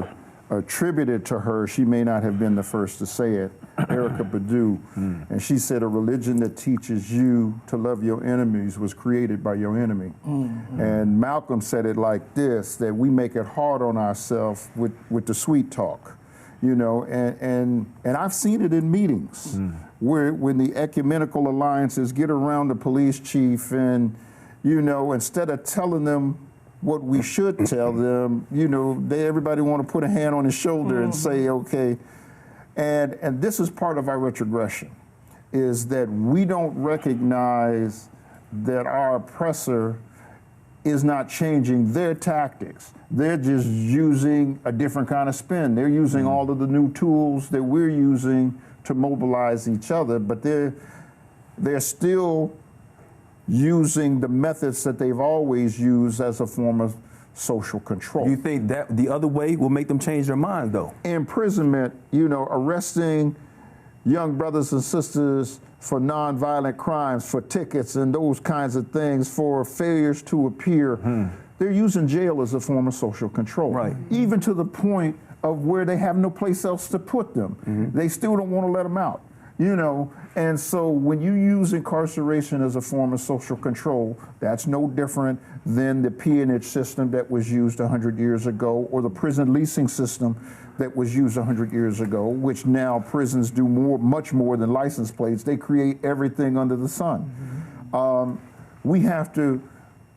attributed to her. She may not have been the first to say it, Erica Badu. And she said, a religion that teaches you to love your enemies was created by your enemy. And Malcolm said it like this, that we make it hard on ourselves with the sweet talk. You know, and I've seen it in meetings where when the ecumenical alliances get around the police chief and, you know, instead of telling them what we should tell them, you know, everybody want to put a hand on his shoulder and say, okay. And this is part of our retrogression, is that we don't recognize that our oppressor is not changing their tactics. They're just using a different kind of spin. They're using all of the new tools that we're using to mobilize each other, but they're still using the methods that they've always used as a form of social control. You think that the other way will make them change their minds, though? Imprisonment, you know, arresting young brothers and sisters for nonviolent crimes, for tickets and those kinds of things, for failures to appear. They're using jail as a form of social control. Right. Even to the point of where they have no place else to put them. They still don't want to let them out. You know, and so when you use incarceration as a form of social control, that's no different than the peonage system that was used 100 years ago, or the prison leasing system that was used 100 years ago, which now prisons do much more than license plates. They create everything under the sun. We have to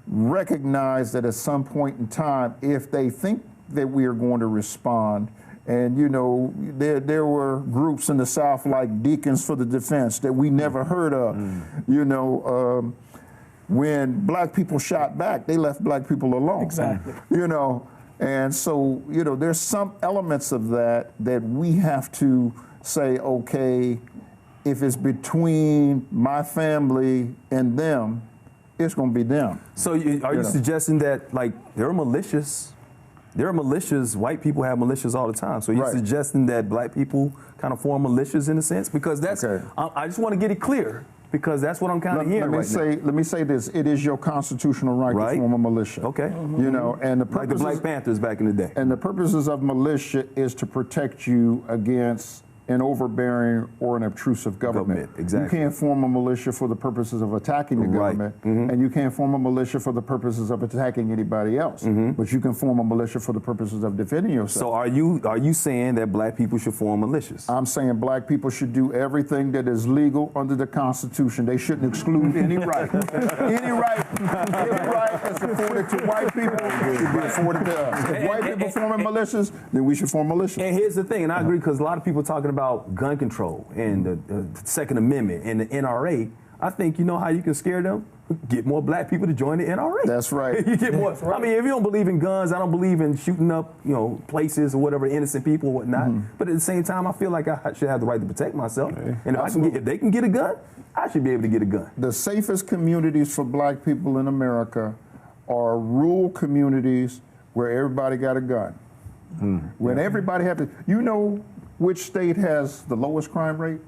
recognize that at some point in time, if they think that we are going to respond, and, you know, there were groups in the South like Deacons for the Defense that we never heard of. You know, when black people shot back, they left black people alone. Exactly. You know, and so, you know, there's some elements of that we have to say, okay, if it's between my family and them, it's going to be them. So are you suggesting that, like, there are militias, white people have militias all the time. So you're suggesting that black people kind of form militias in a sense? Because that's, I just want to get it clear, because that's what I'm kind of hearing right now. Let me say this, it is your constitutional right to form a militia. Okay. You know, and the purposes, like the Black Panthers back in the day. And the purposes of militia is to protect you against an overbearing or an obtrusive government. Exactly. You can't form a militia for the purposes of attacking the government, and you can't form a militia for the purposes of attacking anybody else. But you can form a militia for the purposes of defending yourself. So are you saying that black people should form militias? I'm saying black people should do everything that is legal under the Constitution. They shouldn't exclude any right. Any right that's afforded to white people should be afforded to us. If white people forming militias, then we should form militias. And here's the thing, and I agree, because a lot of people talking about gun control and the Second Amendment and the NRA. I think, you know how you can scare them? Get more black people to join the NRA. That's right. You get more. I mean, if you don't believe in guns, I don't believe in shooting up, you know, places or whatever, innocent people or whatnot. But at the same time, I feel like I should have the right to protect myself. And if they can get a gun, I should be able to get a gun. The safest communities for black people in America are rural communities where everybody got a gun. When everybody has to, you know which state has the lowest crime rate?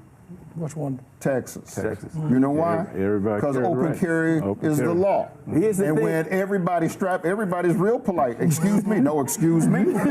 Which one? Texas. Texas. You know why? Everybody Because carried open right. carry Open is the carry. law. Here's the and thing. when everybody's strapped, everybody's real polite. Excuse me? No, excuse me. When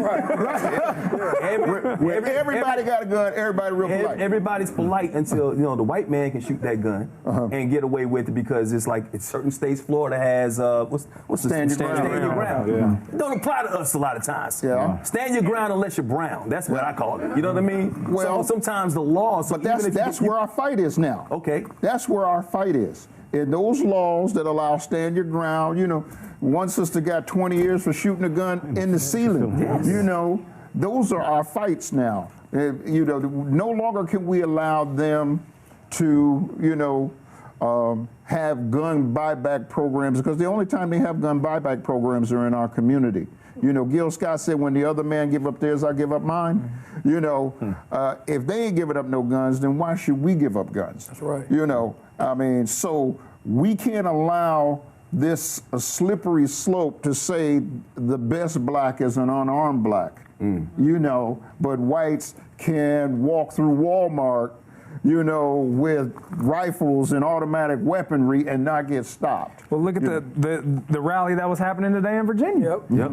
everybody got a gun, everybody real polite. Everybody's polite until the white man can shoot that gun and get away with it because it's like in certain states. Florida has what's the Stand your ground. Yeah. It don't apply to us a lot of times. Yeah. Stand your ground unless you're brown. That's what I call it. You know what I mean? Well, so sometimes the laws. But that's where our fight is now. Okay. That's where our fight is. In those laws that allow stand your ground, one sister got 20 years for shooting a gun in the ceiling. Yes. Those are our fights now. No longer can we allow them to, have gun buyback programs because the only time they have gun buyback programs are in our community. Gil Scott said, when the other man give up theirs, I give up mine. If they ain't giving up no guns, then why should we give up guns? That's right. So we can't allow this slippery slope to say the best black is an unarmed black. But whites can walk through Walmart, with rifles and automatic weaponry and not get stopped. Well, look at the rally that was happening today in Virginia. Yep.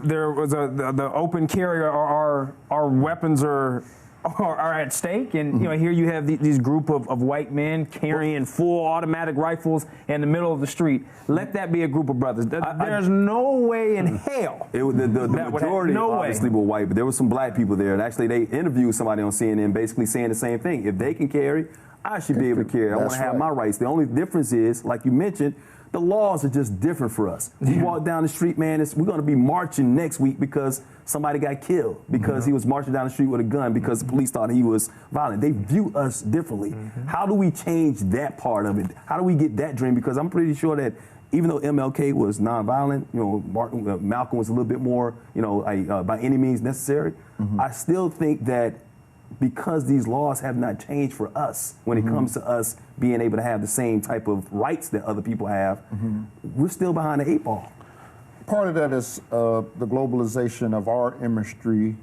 There was the open carry. Our weapons are at stake, and here you have these group of white men carrying full automatic rifles in the middle of the street. Let that be a group of brothers. There's no way in hell. The majority obviously were white, but there were some black people there. And actually, they interviewed somebody on CNN basically saying the same thing. If they can carry, I should be able to carry. I want to have my rights. The only difference is, like you mentioned, the laws are just different for us. You walk down the street, man, we're going to be marching next week because somebody got killed, because he was marching down the street with a gun, because the police thought he was violent. They view us differently. How do we change that part of it? How do we get that dream? Because I'm pretty sure that even though MLK was nonviolent, Malcolm was a little bit more, by any means necessary, I still think that because these laws have not changed for us when it comes to us being able to have the same type of rights that other people have, we're still behind the 8 ball. Part of that is the globalization of our industry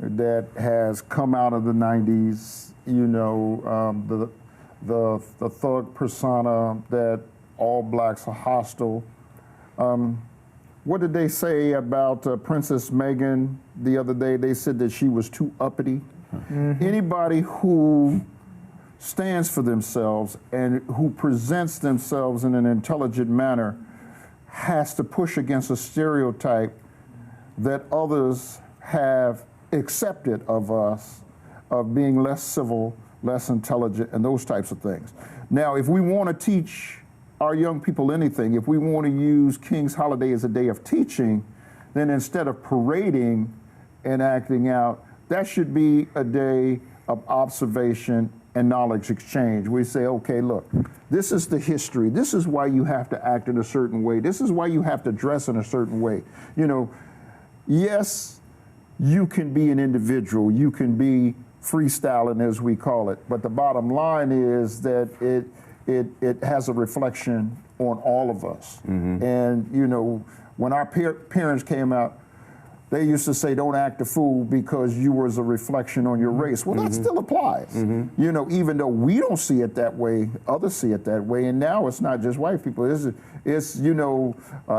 that has come out of the 90s, the thug persona that all blacks are hostile. What did they say about Princess Meghan the other day? They said that she was too uppity. Anybody who stands for themselves and who presents themselves in an intelligent manner has to push against a stereotype that others have accepted of us, of being less civil, less intelligent, and those types of things. Now, if we want to teach our young people anything, if we want to use King's Holiday as a day of teaching, then instead of parading and acting out, that should be a day of observation and knowledge exchange. We say, okay, look, this is the history. This is why you have to act in a certain way. This is why you have to dress in a certain way. Yes, you can be an individual. You can be freestyling, as we call it. But the bottom line is that it has a reflection on all of us. And, when our parents came out, they used to say, don't act a fool because you was a reflection on your race. Well, that still applies. Even though we don't see it that way, others see it that way. And now it's not just white people. It's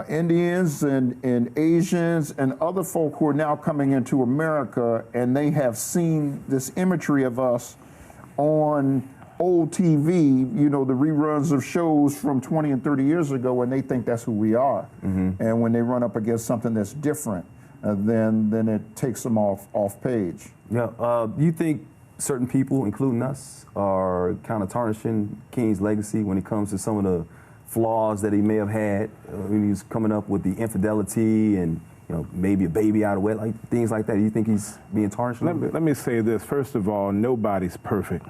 Indians and Asians and other folk who are now coming into America, and they have seen this imagery of us on old TV, the reruns of shows from 20 and 30 years ago, and they think that's who we are. And when they run up against something that's different, then it takes them off page. Yeah. Do you think certain people, including us, are kind of tarnishing King's legacy when it comes to some of the flaws that he may have had when he was coming up with the infidelity and maybe a baby out of wedlock, things like that? Do you think he's being tarnished a little bit? Let me say this. First of all, nobody's perfect.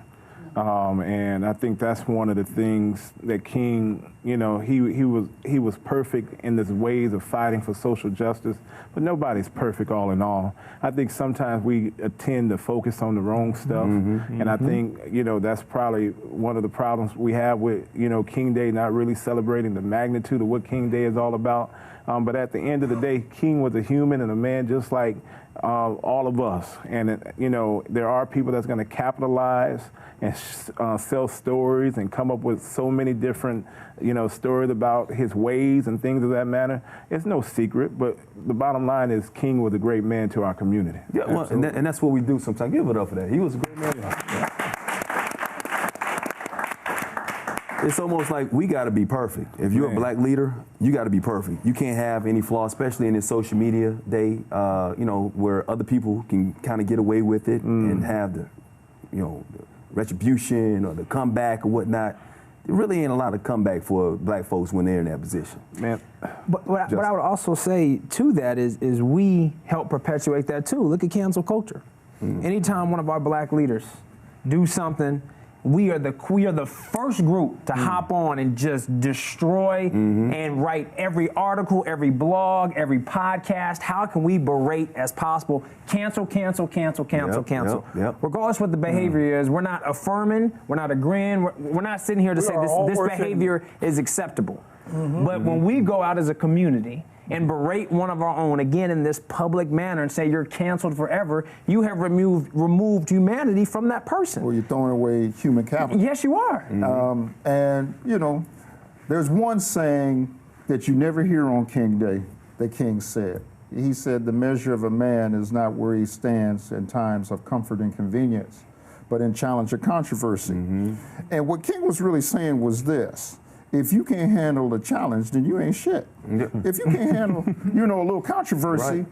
And I think that's one of the things that King, he was perfect in his ways of fighting for social justice, but nobody's perfect all in all. I think sometimes we tend to focus on the wrong stuff, and I think, that's probably one of the problems we have with, King Day, not really celebrating the magnitude of what King Day is all about. But at the end of the day, King was a human and a man just like all of us. And, there are people that's going to capitalize and sell stories and come up with so many different, stories about his ways and things of that matter. It's no secret, but the bottom line is King was a great man to our community. Yeah, well, and that's what we do sometimes. Give it up for that. He was a great man. Yeah. It's almost like we got to be perfect. If you're a black leader, you got to be perfect. You can't have any flaws, especially in this social media day, where other people can kind of get away with it and have the, the retribution or the comeback or whatnot. There really ain't a lot of comeback for black folks when they're in that position. Man. But what I would also say to that is we help perpetuate that too. Look at cancel culture. Anytime one of our black leaders do something, we are the first group to hop on and just destroy and write every article, every blog, every podcast. How can we berate as possible? Cancel. Yep. Regardless what the behavior is, we're not affirming, we're not agreeing, we're not sitting here to say this behavior is acceptable. But when we go out as a community and berate one of our own, again, in this public manner and say you're canceled forever, you have removed humanity from that person. Well, you're throwing away human capital. Yes, you are. And, there's one saying that you never hear on King Day that King said. He said, the measure of a man is not where he stands in times of comfort and convenience, but in challenge or controversy. And what King was really saying was this: if you can't handle the challenge, then you ain't shit. If you can't handle, a little controversy,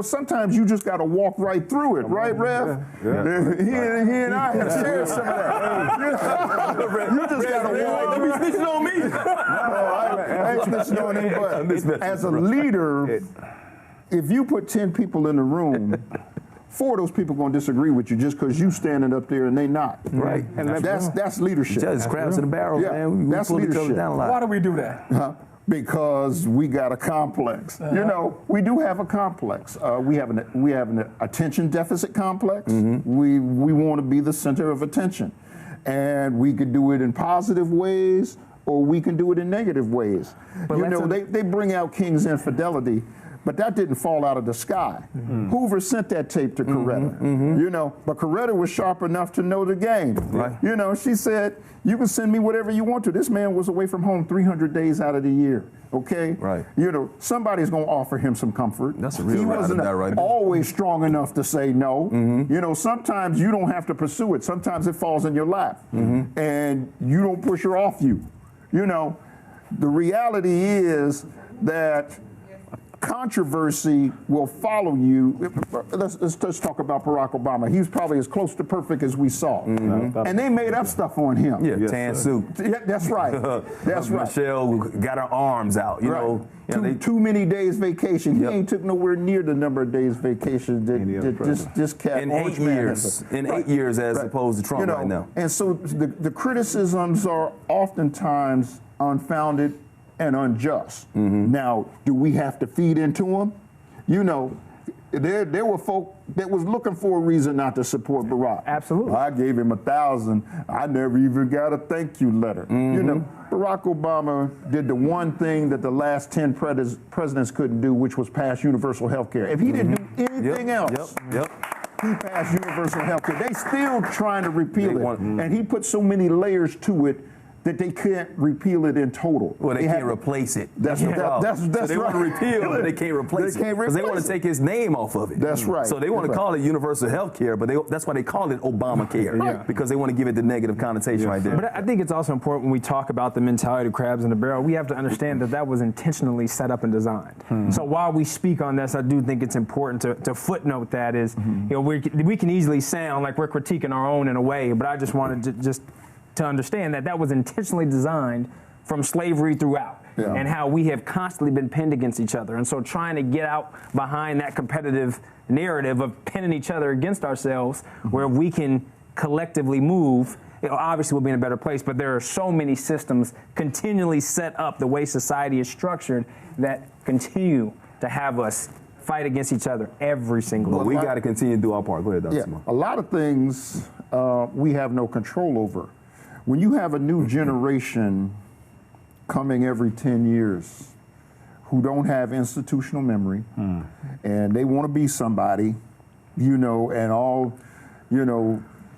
sometimes you just got to walk right through it, right, Rev? He and I have shared some of that. You just got to walk. Don't be snitching on me. I ain't snitching on him, but as a leader, if you put 10 people in the room, 4 of those people going to disagree with you just because you standing up there and they not. Right. And that's leadership. Just crabs in the barrel, man. We that's pull each other leadership. down a lot. Why do we do that? Because we got a complex. We do have a complex. We have an attention deficit complex. We want to be the center of attention. And we could do it in positive ways or we can do it in negative ways. But they bring out King's infidelity, but that didn't fall out of the sky. Hoover sent that tape to Coretta, but Coretta was sharp enough to know the game. Right. She said, you can send me whatever you want to. This man was away from home 300 days out of the year, okay? Right. Somebody's going to offer him some comfort. That's a real He wasn't right always strong enough to say no. Sometimes you don't have to pursue it. Sometimes it falls in your lap, and you don't push her off you. The reality is that controversy will follow you. Let's talk about Barack Obama. He was probably as close to perfect as we saw. And they made up stuff on him. Yeah, tan suit. Yeah, that's right. That's right. Michelle got her arms out, Too many days vacation. He ain't took nowhere near the number of days vacation that this cat in 8 years. In 8 years as opposed to Trump right now. And so the criticisms are oftentimes unfounded and unjust. Now, do we have to feed into them? There were folk that was looking for a reason not to support Barack. Absolutely. I gave him 1,000. I never even got a thank you letter. Barack Obama did the one thing that the last 10 presidents couldn't do, which was pass universal health care. If he didn't do anything else, he passed universal health care. They still trying to repeal it. And he put so many layers to it that they can't repeal it in total. Well, they can't replace it. That's the problem. That's so they want to repeal it, but they can't replace it. Because they want to take his name off of it. That's right. So they want to call it universal health care, but that's why they call it Obamacare. Because they want to give it the negative connotation right there. But I think it's also important when we talk about the mentality of crabs in the barrel, we have to understand that was intentionally set up and designed. So while we speak on this, I do think it's important to footnote that is, we can easily sound like we're critiquing our own in a way, but I just wanted to understand that was intentionally designed from slavery throughout and how we have constantly been pinned against each other. And so trying to get out behind that competitive narrative of pinning each other against ourselves where we can collectively move, obviously we'll be in a better place, but there are so many systems continually set up the way society is structured that continue to have us fight against each other every single day. But we got to continue to do our part. Go ahead, Dr. Simone. A lot of things we have no control over. When you have a new generation coming every 10 years who don't have institutional memory and they want to be somebody and all,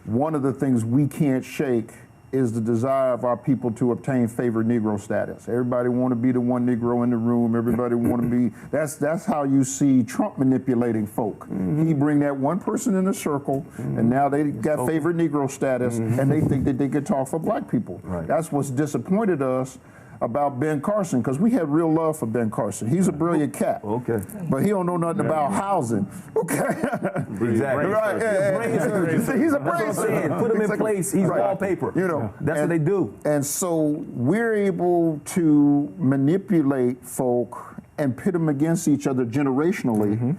one of the things we can't shake is the desire of our people to obtain favored Negro status. Everybody want to be the one Negro in the room. Everybody want to be. That's how you see Trump manipulating folk. He bring that one person in the circle, and now they got favored Negro status, and they think that they could talk for black people. Right. That's what's disappointed us about Ben Carson, because we had real love for Ben Carson. He's a brilliant cat. Okay. But he don't know nothing about housing. Okay. Exactly. Right. He's a brain. Put him in place. He's wallpaper. That's what they do. And so we're able to manipulate folk and pit them against each other generationally,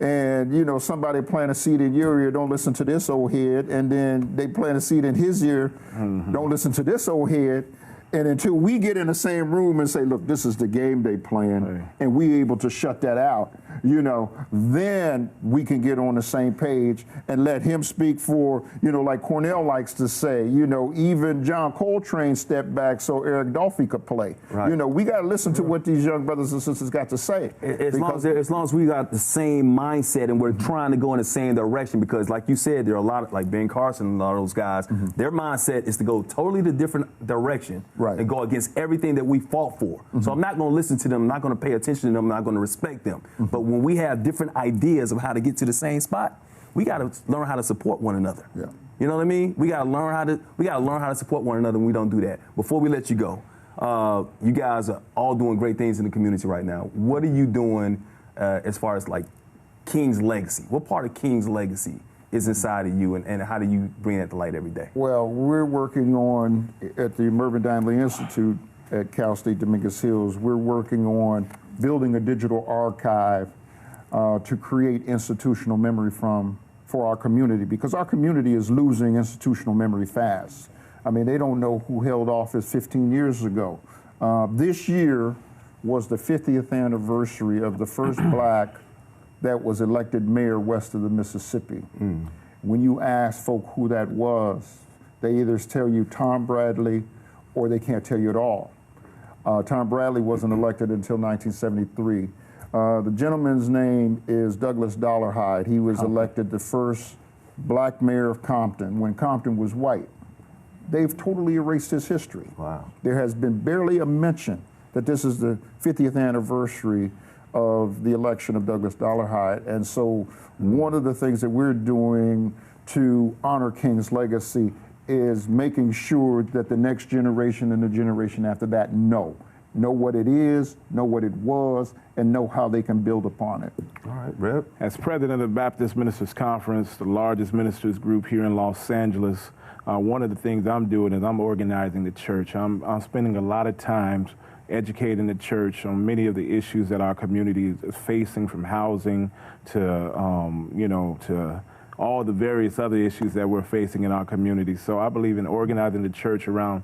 and somebody plant a seed in your ear, don't listen to this old head, and then they plant a seed in his ear, don't listen to this old head. And until we get in the same room and say, look, this is the game they playing, and we able to shut that out, then we can get on the same page and let him speak for, like Cornell likes to say, even John Coltrane stepped back so Eric Dolphy could play. Right. We got to listen to what these young brothers and sisters got to say. As long as we got the same mindset and we're trying to go in the same direction, because like you said, there are a lot of, like Ben Carson and a lot of those guys, their mindset is to go totally the different direction. Right. And go against everything that we fought for. So I'm not going to listen to them, I'm not going to pay attention to them, I'm not going to respect them. But when we have different ideas of how to get to the same spot, we got to learn how to support one another. Yeah. You know what I mean? We got to learn how to support one another, and we don't do that. Before we let you go, you guys are all doing great things in the community right now. What are you doing as far as like King's legacy? What part of King's legacy is inside of you, and how do you bring that to light every day? Well, we're working on, at the Mervyn Donnelly Institute at Cal State Dominguez Hills, we're working on building a digital archive to create institutional memory for our community, because our community is losing institutional memory fast. I mean, they don't know who held office 15 years ago. This year was the 50th anniversary of the first black that was elected mayor west of the Mississippi. When you ask folk who that was, they either tell you Tom Bradley or they can't tell you at all. Tom Bradley wasn't elected until 1973. The gentleman's name is Douglas Dollarhide. He was elected the first black mayor of Compton when Compton was white. They've totally erased his history. Wow. There has been barely a mention that this is the 50th anniversary of the election of Douglas Dollarhide. And so one of the things that we're doing to honor King's legacy is making sure that the next generation and the generation after that know what it is, know what it was, and know how they can build upon it. All right, Reb. As president of the Baptist Ministers Conference, the largest ministers group here in Los Angeles, one of the things I'm doing is I'm organizing the church. I'm spending a lot of time educating the church on many of the issues that our community is facing, from housing to, to all the various other issues that we're facing in our community. So I believe in organizing the church around,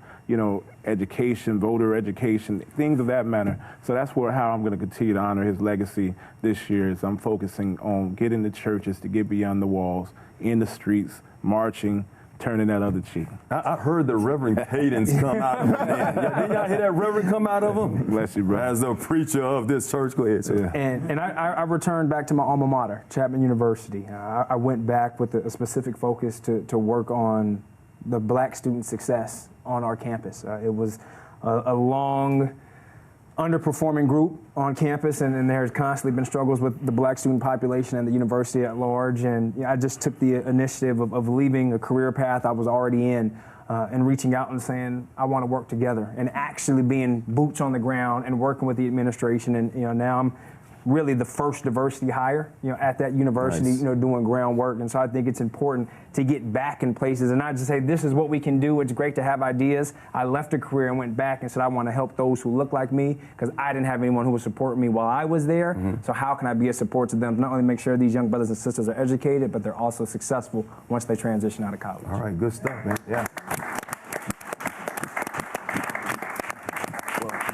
education, voter education, things of that matter. So that's how I'm going to continue to honor his legacy this year. Is I'm focusing on getting the churches to get beyond the walls, in the streets, marching, turning that other cheek. I heard the Reverend cadence come out of him. Didn't y'all hear that Reverend come out of him? Bless you, bro. As the preacher of this church, go ahead, sir. And I returned back to my alma mater, Chapman University. I went back with a specific focus to work on the black student success on our campus. It was a long, underperforming group on campus, and there's constantly been struggles with the black student population and the university at large. And I just took the initiative of leaving a career path I was already in and reaching out and saying, I want to work together, and actually being boots on the ground and working with the administration. And now I'm really the first diversity hire, at that university, Nice. Doing groundwork. And so I think it's important to get back in places and not just say, this is what we can do. It's great to have ideas. I left a career and went back and said, I want to help those who look like me, because I didn't have anyone who would support me while I was there. So how can I be a support to them? Not only make sure these young brothers and sisters are educated, but they're also successful once they transition out of college. All right, good stuff, man. Yeah.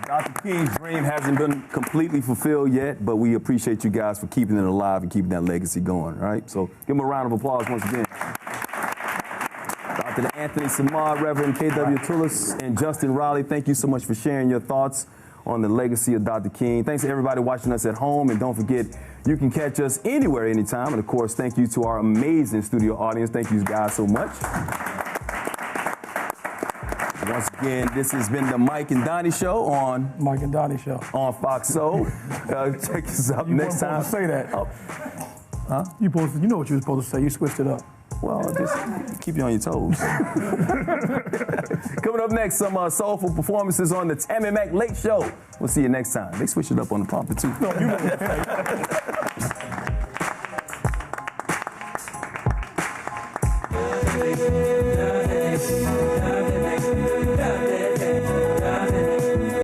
Dr. King's dream hasn't been completely fulfilled yet, but we appreciate you guys for keeping it alive and keeping that legacy going, right? So give him a round of applause once again. Dr. Anthony Samad, Reverend K.W. Tullis, and Justin Riley, thank you so much for sharing your thoughts on the legacy of Dr. King. Thanks to everybody watching us at home, and don't forget, you can catch us anywhere, anytime. And of course, thank you to our amazing studio audience. Thank you guys so much. Once again, this has been the Mike and Donny Show on Mike and Donny Show on Fox Soul. Check us out next time. You say that. Oh. Huh? You know what you were supposed to say. You switched it up. Well, just keep you on your toes. Coming up next, some soulful performances on the Tammy Mack Late Show. We'll see you next time. They switched it up on the prompter too. No, you know.